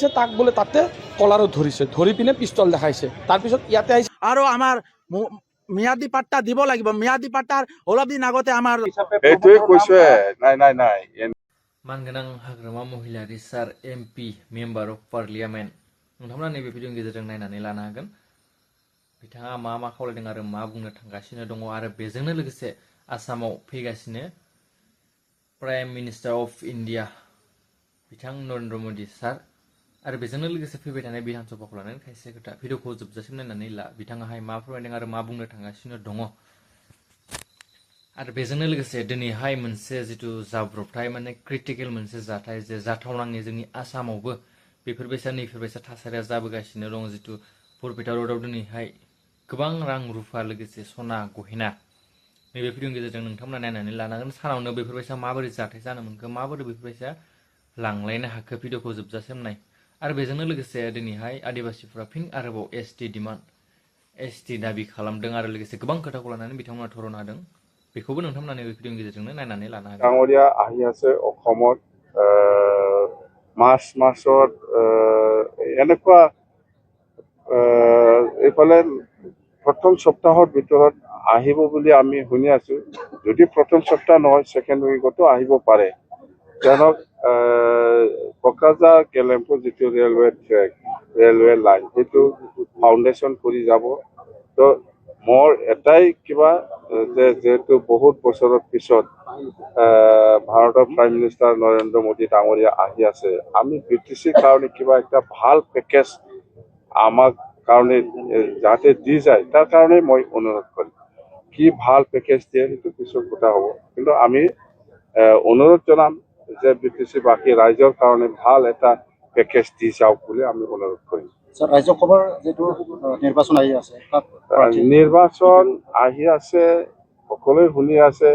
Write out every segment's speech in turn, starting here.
আহিছে তাক বোলে তাতে কলাৰত ধৰিছে, ধৰি পিনে পিষ্টল দেখাইছে। তাৰপিছত ইয়াতে আহিছে আৰু আমাৰ ম্যাদী পাট্টা দিব লাগিব। ম্যাদী পাট্টাৰ অলপ দিন আগতে আমাৰ এইটোৱে কৈছে নাই मानगोनां हाग्रामा महिलारि सार एमपि मेम्बार अफ पार्लियामेन्ट नोंथांमोना नैबे भिडिअनि गेजेरजों नायनानै लानो हागोन बिथाङा मा खावलायदों आरो मा बुंनो थांगासिनो दङ आरो बेजोंनो लोगोसे आसामाव फैगासिनो प्राइम मिनिस्टार अफ इन्डिया बिथां नरेन्द्र मदि सार आरो बेजोंनो लोगोसे फैबाय थानाय बिधान सभाखौ लानानै खायसे खोथा भिडिअखौ जोबजासिम नायनानै ला बिथाङाहाय मा फोरमायदों आरो मा बुंनो थांगासिनो दङ आरो बेजोंनो लोगोसे दिनैहाय मोनसे जिथु जाब्रबथाय माने क्रिटिकेल मोनसे जाथाय जे जाथावनाङै जोंनि आसामावबो नैफोरबायसा थासारिया जाबोगासिनो दङ जिथु बरपेटा रडआव दिनैहाय गोबां रां रुफा लोगोसे सना गहेना नैबे भिडिअनि गेजेरजों नोंथांमोना नायनानै लानांगोन सानावनो बेफोरबायसा माबोरै जाथाय जानो मोनखो माबोरै बेफोरबायसा लांलायनो हाखो भिडिअखौ जोबजासिम नाय आरो बेजोंनो लोगोसे दिनैहाय आदिबासिफोरा फिन आरोबाव एसटि डिमान्ड एसटि दाबि खालामदों आरो लोगोसे गोबां खोथाखौ लानानै बिथांमोना धरना होदों बेखौबो नोंथांमोना नैबे भिडिअनि गेजेरजोंनो नायनानै लानो हागोन। ডাঙৰীয়া আহি আছে অসমত মাৰ্চত এনেকুৱা এইফালে প্ৰথম সপ্তাহৰ ভিতৰত আহিব বুলি আমি শুনি আছো। যদি প্ৰথম সপ্তাহ নহয় সেকেন্ড উইকতো আহিব পাৰে। কিয়নো কোকৰাঝাৰ কেলেম্পুৰ যিটো ৰেলৱে ট্ৰেক ৰেলৱে লাইন সেইটো ফাউণ্ডেশ্যন কৰি যাব। তো মোৰ এটাই কিবা যে যেহেতু বহুত বছৰৰ পিছত ভাৰতৰ প্ৰাইম মিনিষ্টাৰ নৰেন্দ্ৰ মোদী ডাঙৰীয়া আহি আছে, আমি বিটিচিৰ কাৰণে কিবা একটা ভাল পেকেজ আমাক কাৰণে যাতে দি যায় তাৰ কাৰণে মই অনুৰোধ কৰিম। কি ভাল পেকেজ দিয়ে সেইটো পিছৰ কথা হ'ব, কিন্তু আমি অনুৰোধ জনাম যে বিটিচি বাকী ৰাইজৰ কাৰণে ভাল এটা পেকেজ দি যাওক বুলি আমি অনুৰোধ কৰিম। ৰাজ্য সভাৰ যিটো নিৰ্বাচন আহি আছে নিৰ্বাচন আহি আছে সকলোৱে শুনি আছে,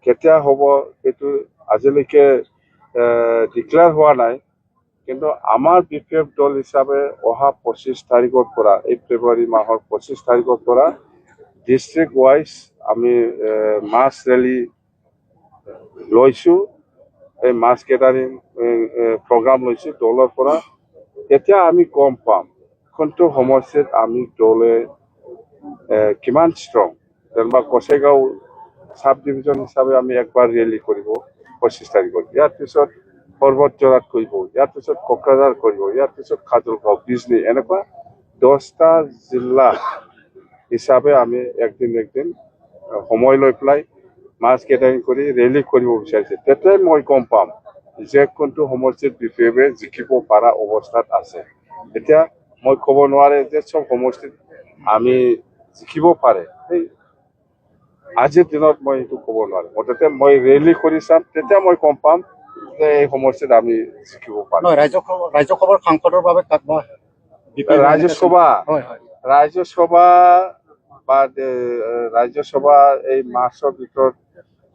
কেতিয়া হ'ব সেইটো আজিলৈকে ডিক্লেয়াৰ হোৱা নাই। কিন্তু আমাৰ বিপিএফ দল হিচাপে অহা 25 তাৰিখৰ পৰা এই ফেব্ৰুৱাৰী মাহৰ 25 তাৰিখৰ পৰা ডিষ্ট্ৰিক্ট ৱাইজ আমি মাছ ৰেলী লৈছো, এই মাছ গেডাৰিং প্ৰগ্ৰাম লৈছো দলৰ পৰা। তেতিয়া আমি গম পাম কোনটো সমস্যাত আমি দলে কিমান ষ্ট্ৰং। যেনিবা কচেগাঁও সাব ডিভিজন হিচাপে আমি একবাৰ ৰেলী কৰিব 25 তাৰিখত, ইয়াৰ পিছত পৰ্বতজৰাত কৰিব, ইয়াৰ পিছত কোকৰাঝাৰ কৰিব, ইয়াৰ পিছত খাজুলগাঁও বিজনী, এনেকুৱা 10টা জিলা হিচাপে আমি একদিন সময় লৈ পেলাই মাছ গেডাৰিং কৰি ৰেলী কৰিব বিচাৰিছে। তেতিয়াই মই গম পাম যে কোনটো সমষ্টিত বিপিএফে জিকিব পৰা অৱস্থাত আছে। এতিয়া মই ক'ব নোৱাৰে যে চব সমষ্টিত আমি জিকিব পাৰে, সেই আজিৰ দিনত মই এইটো ক'ব নোৱাৰো। মুঠতে মই ৰেলী কৰি চাম, তেতিয়া মই গম পাম যে এই সমষ্টিত আমি জিকিব পাৰো। ৰাজ্যসভাৰ সাংসদৰ বাবে ৰাজ্যসভা এই মাৰ্চৰ ভিতৰত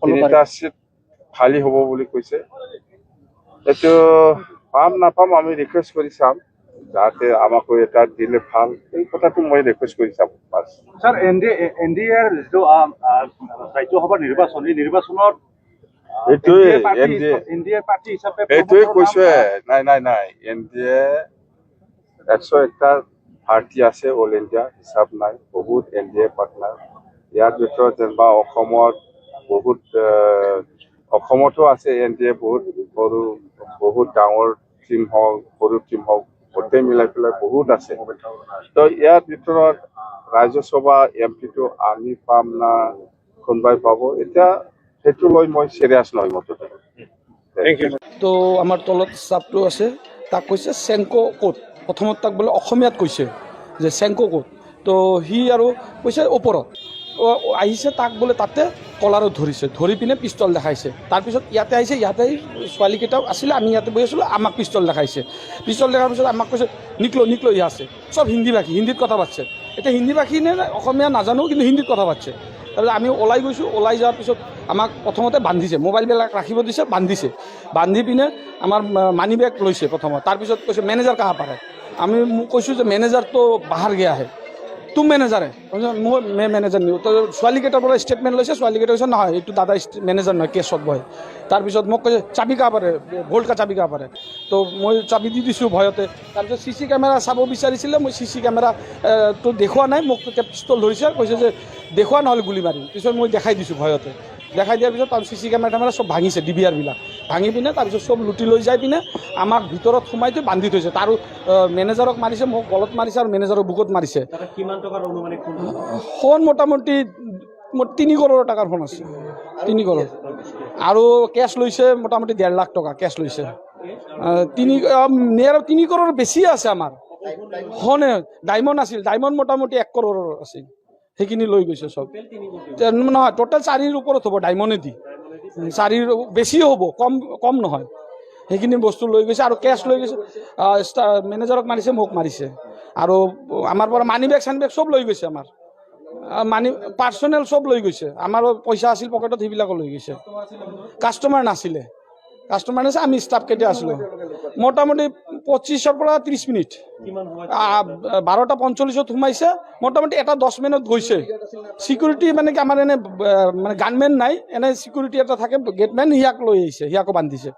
3টা চিট খালী হ'ব বুলি কৈছে। এইটো পাম নাপাম আমি ৰিকুৱেষ্ট কৰি চাম, যাতে আমাকো এটা দিলে ভাল, এই কথাটো মই ৰিকুৱেষ্ট কৰি চাম। স্যাৰ এনডিএৰ যিটো ৰাজ্যসভাৰ নিৰ্বাচন এই নিৰ্বাচনত এনডিএ পাৰ্টি হিচাপে এইটোৱে কৈছে নাই এনডিএ 101টা পাৰ্টি আছে, অল ইণ্ডিয়া হিচাপ নাই, বহুত এনডিএ পাৰ্টনাৰ। ইয়াৰ ভিতৰত যেনিবা অসমতো আছে এনডিএ বহুত ডাঙৰ টিম হওক সৰু টিম হওক গোটেই মিলাই পেলাই বহুত আছে। তো ইয়াৰ ভিতৰত ৰাজ্যসভা এমপিটো আমি পাম না কোনোবাই পাব, এতিয়া সেইটো লৈ মই চিৰিয়াছ নহয় মুঠতে। তো আমাৰ তলত ষ্টাফটো আছে, তাক কৈছে চেংকো ক'ত, প্ৰথমত তাক বোলে অসমীয়াত কৈছে যে চেংকো ক'ত, তো সি আৰু কৈছে ওপৰত আহিছে, তাক বোলে তাতে কলাৰত ধৰিছে, ধৰি পিনে পিষ্টল দেখাইছে। তাৰপিছত ইয়াতে আহিছে, ইয়াতে ছোৱালীকেইটাও আছিলে, আমি ইয়াতে বহি আছিলোঁ, আমাক পিষ্টল দেখাইছে। পিষ্টল দেখাৰ পিছত আমাক কৈছে নিকলো ইয়া আছে, চব হিন্দী ভাষী, হিন্দীত কথা পাতিছে। এতিয়া হিন্দী ভাষী নে অসমীয়া নাজানো, কিন্তু হিন্দীত কথা পাতিছে। তাৰপিছত আমি ওলাই গৈছোঁ, ওলাই যোৱাৰ পিছত আমাক প্ৰথমতে বান্ধিছে, মোবাইলবিলাক ৰাখিব দিছে, বান্ধি পিনে আমাৰ মানি বেগ লৈছে প্ৰথমত। তাৰপিছত কৈছে মেনেজাৰ কাহা পাৰ হে, আমি কৈছোঁ যে মেনেজাৰ তো বাহাৰ গয়া হে। তুম মেনেজাৰে মোৰ মেনেজাৰ নিওঁ তো ছোৱালীকেইটাৰ পৰা ষ্টেটমেণ্ট লৈছে ছোৱালীকেইটা কৈছে নহয় এইটো দাদা মেনেজাৰ নহয় কেছত বহে তাৰপিছত মোক কৈছে চাবি কা পাৰে গ'ল্ড কা চাবি কা পাৰে তো মই চাবি দি দিছোঁ ভয়তে তাৰপিছত CC কেমেৰা চাব বিচাৰিছিলে মই CC কেমেৰা তো দেখুওৱা নাই মোক তেতিয়া পিষ্টল ধৰিছে কৈছে যে দেখুওৱা নহ'লে গুলি মাৰিম পিছত মই দেখাই দিছোঁ ভয়তে দেখাই দিয়াৰ পিছত তাৰ CC কেমেৰা চব ভাঙিছে DVR-বিলাক ভাঙি পিনে তাৰপিছত চব লুটি লৈ যাই পিনে আমাক ভিতৰত সোমাই থৈ বান্ধি থৈছে তাৰো মেনেজাৰক মাৰিছে মোক গলত মাৰিছে আৰু মেনেজাৰক বুকুত মাৰিছে ফোন মোটামুটি 3 কৰোৰ টকাৰ ফোন আছে 3 কৰোৰ আৰু কেছ লৈছে মোটামুটি 1.5 লাখ টকা কেছ লৈছে 3 কৰোৰ বেছি আছে আমাৰ ফোনে ডায়মণ্ড আছিল ডায়মণ্ড মোটামুটি 1 কৰোৰৰ আছিল সেইখিনি লৈ গৈছে চব নহয় টোটেল 4ৰ ওপৰত হ'ব ডায়মণ্ডেদি 4ৰ বেছিও হ'ব কম নহয় সেইখিনি বস্তু লৈ গৈছে আৰু কেছ লৈ গৈছে মেনেজাৰক মাৰিছে মোক মাৰিছে আৰু আমাৰ পৰা মানি বেগ চানি বেগ চব লৈ গৈছে আমাৰ মানি পাৰ্চনেল চব লৈ গৈছে আমাৰো পইচা আছিল পকেটত সেইবিলাকো লৈ গৈছে কাষ্টমাৰ নাছিলে আমি ষ্টাফ কেইটা আছিলোঁ মোটামুটি 25ৰ পৰা 30 মিনিট 12টা 45ত সোমাইছে মোটামুটি এটা 10 মিনিট গৈছে চিকিউৰিটি মানে কি আমাৰ এনে মানে গানমেন নাই এনে চিকিউৰিটি এটা থাকে গেটমেন হিয়াক লৈ আহিছে হিয়াকো বান্ধিছে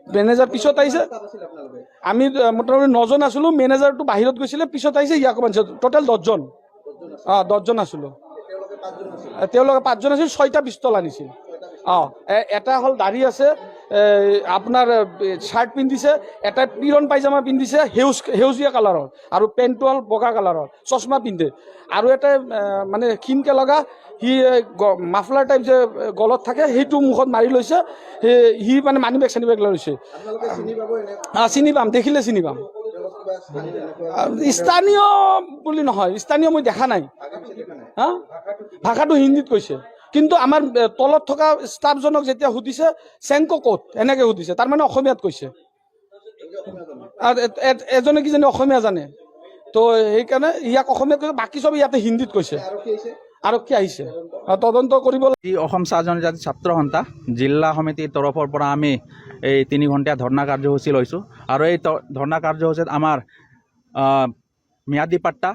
মেনেজাৰ পিছত আহিছে আমি মোটামুটি 9জন আছিলোঁ মেনেজাৰটো বাহিৰত গৈছিলে পিছত আহিছে ইয়াকো বান্ধিছে টোটেল 10জন 10জন আছিলোঁ তেওঁলোকে 5জন আছিল 6টা পিষ্টল আনিছিল এটা হ'ল দাঢ়ি আছে আপোনাৰ শাৰ্ট পিন্ধিছে এটা পিৰণ পাইজামা পিন্ধিছে সেউজীয়া কালাৰৰ আৰু পেণ্টটো হ'ল বগা কালাৰৰ চশমা পিন্ধে আৰু এটা মানে ক্ষীণকৈ লগা সি মাফলাৰ টাইপ যে গলত থাকে সেইটো মুখত মাৰি লৈছে সি মানে মানি বেগ চানি বেগ লৈ লৈছে চিনি পাম দেখিলে চিনি পাম স্থানীয় বুলি নহয় স্থানীয় মই দেখা নাই ভাষাটো হিন্দীত কৈছে কিন্তু আমাৰ তলত থকা ষ্টাফজনক যেতিয়া সুধিছে চেংকো ক'ত এনেকৈ সুধিছে তাৰমানে অসমীয়াত কৈছে এজনে কিজানি অসমীয়া জানে তো সেইকাৰণে ইয়াক অসমীয়াত কৈছে বাকী চব ইয়াতে হিন্দীত কৈছে আৰক্ষী আহিছে তদন্ত কৰিব এই অসম চাহ জনজাতি ছাত্ৰ সন্থা জিলা সমিতিৰ তৰফৰ পৰা আমি এই 3 ঘণ্টীয়া ধৰ্ণা কাৰ্যসূচী লৈছোঁ আৰু এই ধৰ্ণা কাৰ্যসূচীত আমাৰ ম্যাদী পাট্টা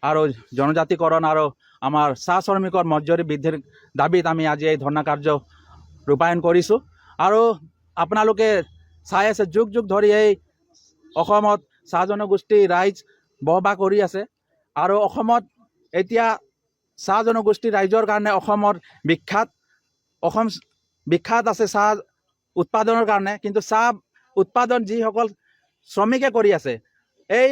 আৰু জনজাতিকৰণ আৰু আমাৰ চাহ শ্ৰমিকৰ মজুৰি বৃদ্ধিৰ দাবীত আমি আজি এই ধৰ্ণা কাৰ্য ৰূপায়ণ কৰিছোঁ আৰু আপোনালোকে চাই আছে যুগ যুগ ধৰি এই অসমত চাহ জনগোষ্ঠী ৰাইজ বসবাস কৰি আছে আৰু অসমত এতিয়া চাহ জনগোষ্ঠী ৰাইজৰ কাৰণে অসমৰ অসম বিখ্যাত আছে চাহ উৎপাদনৰ কাৰণে কিন্তু চাহ উৎপাদন যিসকল শ্ৰমিকে কৰি আছে এই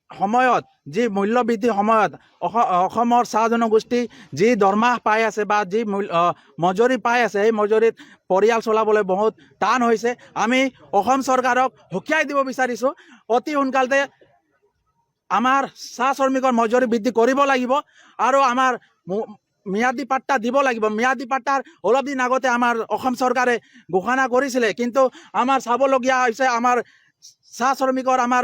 সময়ত যি মূল্য বৃদ্ধিৰ সময়ত অসমৰ চাহ জনগোষ্ঠী যি দৰমহা পাই আছে বা যি মজুৰি পাই আছে সেই মজুৰিত পৰিয়াল চলাবলৈ বহুত টান হৈছে আমি অসম চৰকাৰক সকীয়াই দিব বিচাৰিছোঁ অতি সোনকালতে আমাৰ চাহ শ্ৰমিকৰ মজুৰি বৃদ্ধি কৰিব লাগিব আৰু আমাৰ ম্যাদী পাট্টা দিব লাগিব ম্যাদী পাট্টাৰ অলপ দিন আগতে আমাৰ অসম চৰকাৰে ঘোষণা কৰিছিলে কিন্তু আমাৰ চাবলগীয়া হৈছে আমাৰ চাহ শ্ৰমিকৰ আমাৰ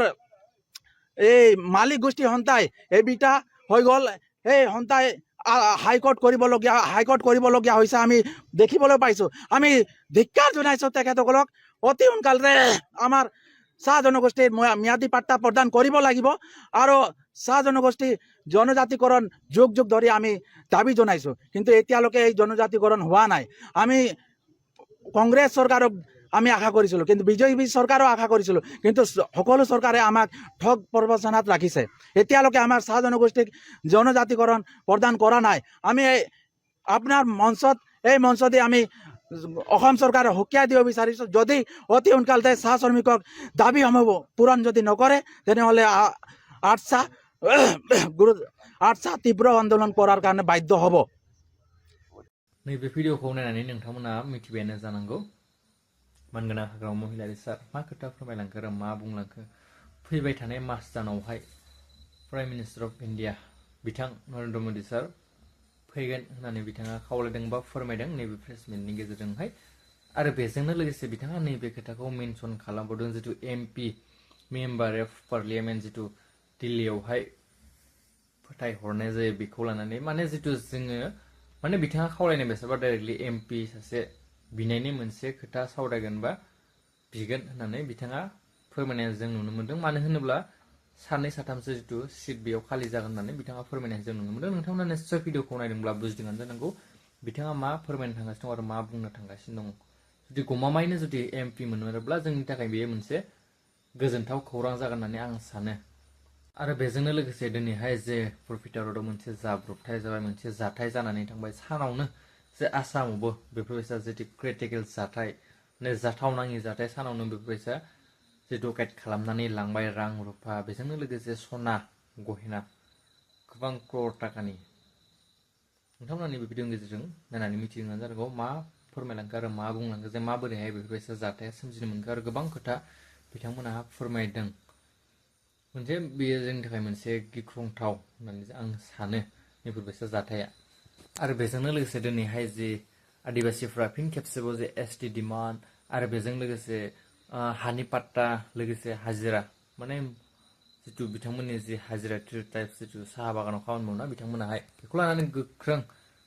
এই মালিক গোষ্ঠী সন্থাই এইবিটা হৈ গ'ল সেই সন্থাই হাইকোৰ্ট কৰিবলগীয়া হৈছে আমি দেখিবলৈ পাইছোঁ আমি ধিক্কাৰ জনাইছোঁ তেখেতসকলক অতি সোনকালে আমাৰ চাহ জনগোষ্ঠীৰ ম্যাদী পাট্টা প্ৰদান কৰিব লাগিব আৰু চাহ জনগোষ্ঠী জনজাতিকৰণ যুগ যুগ ধৰি আমি দাবী জনাইছোঁ কিন্তু এতিয়ালৈকে এই জনজাতিকৰণ হোৱা নাই আমি কংগ্ৰেছ চৰকাৰক আমি আশা কৰিছিলোঁ কিন্তু বিজেপি চৰকাৰো আশা কৰিছিলোঁ কিন্তু সকলো চৰকাৰে আমাক ঠগ প্ৰবঞ্চনাত ৰাখিছে এতিয়ালৈকে আমাৰ চাহ জনগোষ্ঠীক জনজাতিকৰণ প্ৰদান কৰা নাই আমি আপোনাৰ এই মঞ্চতে আমি অসম চৰকাৰে সকীয়াই দিব বিচাৰিছোঁ যদি অতি সোনকালে চাহ শ্ৰমিকক দাবীসমূহ পূৰণ যদি নকৰে তেনেহ'লে আটছা তীব্ৰ আন্দোলন কৰাৰ কাৰণে বাধ্য হ'ব नैबे भिडिअखौ नायनानै नोंथांमोना मिथिबायानो जानांगौ मानगोनां हाग्रामा महिलारि सार मा खोथा फोरमायलांखो आरो मा बुंलांखो फैबाय थानाय मार्च दानावहाय प्राइम मिनिस्टार अफ इन्डिया बिथां नरेन्द्र मोदी सार फैगोन होननानै बिथाङा खावलायदों बा फोरमायदों नैबे प्रेसमिटनि गेजेरजोंहाय आरो बेजोंनो लोगोसे बिथाङा नैबे खोथाखौ मेनसन खालामबावदों जितु एमपि मेम्बार अफ पार्लियामेन्ट जितु दिल्लीयावहाय फोथायहरनाय जायो बेखौ लानानै माने जितु जोङो माने बिथाङा खावलायनाय बेसाबा डाइरेक्टलि एमपि सासे बिनायनि मोनसे खोथा सावरायगोन बा बिगोन होननानै बिथाङा फोरमायनाय जों नुनो मोन्दों मानो होनोब्ला सानै साथामसो जितु सिट बेयाव खालि जागोन होननानै बिथाङा फोरमायनाय जों नुनो मोनदों नोंथांमोना निश्चय भिडिअखौ नायदोंब्ला बुजिदोंआनो जानांगौ बिथाङा मा फोरमायनो थांगासिनो दं आरो मा बुंनो थांगासिनो दं जुदि गमामायैनो जुदि MP मोनोब्ला जोंनि थाखाय बेयो मोनसे गोजोनथाव खौरां जागोन होननानै आं सानो आरो बेजोंनो लोगोसे दिनैहाय जे बरपेटा रडआव मोनसे जाब्रबथाय जाबाय मोनसे जाथाय जानानै थांबाय सानावनो जे आसामावबो बेफोरबायसा जितु क्रिटिकेल जाथाय माने जाथावनाङि जाथाय सानावनो बेफोरबायसा जे डकेट खालामनानै लांबाय रां रुफा बेजोंनो लोगोसे सना गहेना गोबां क्रर थाखानि नोंथांमोननि बे भिडिअनि गेजेरजों नायनानै मिथिगोन जानांगौ मा फोरमायलांखो आरो मा बुंलांखो जे माबोरैहाय बेफोरबायसा जाथाया सोमजिनो मोनखो आरो गोबां खोथा बिथांमोनहा फोरमायदों मोनसे बेयो जोंनि थाखाय मोनसे गिख्रंथाव होननानै आं सानो बेफोरबायसा जाथाया आरो बेजोंनो लोगोसे दिनैहाय जे आदिबासिफ्रा फिन खेबसेबाव जे ST डिमान्ड आरो बेजों लोगोसे हानि पाट्टा लोगोसे हाजिरा माने जितु बिथांमोननि जे हाजिरा टाइप जितु साहा बागानाव खामानि मावना बिथांमोनाहाय बेखौ लानानै गोख्रों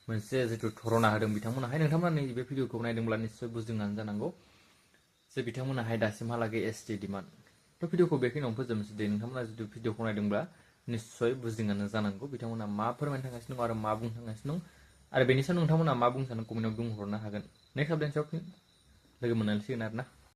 मोनसे जितु धरना होदों बिथांमोनाहाय नोंथांमोननि बे भिडिअखौ नायदोंब्ला निश्चय बुजिनानै जानांगौ जे बिथांमोनाहाय दासिमहालागै ST डिमान्ड थ' भिडिअखौ बेखिनियावनो फोजोबनोसै दे नोंथांमोना जुदि भिडिअखौ नायदोंब्ला निश्चय बुजिनानै जानांगौ बिथांमोना मा फोरमायनो थांगासिनो दं आरो मा बुंनो थांगासिनो दं आरो बेनि सायाव नोंथांमोना मा बुंनो सानो कमेन्टआव बुंहरनो हागोन नेक्स्ट आपडेटआव फिन लोगो मोनलायसिगोन आरो ना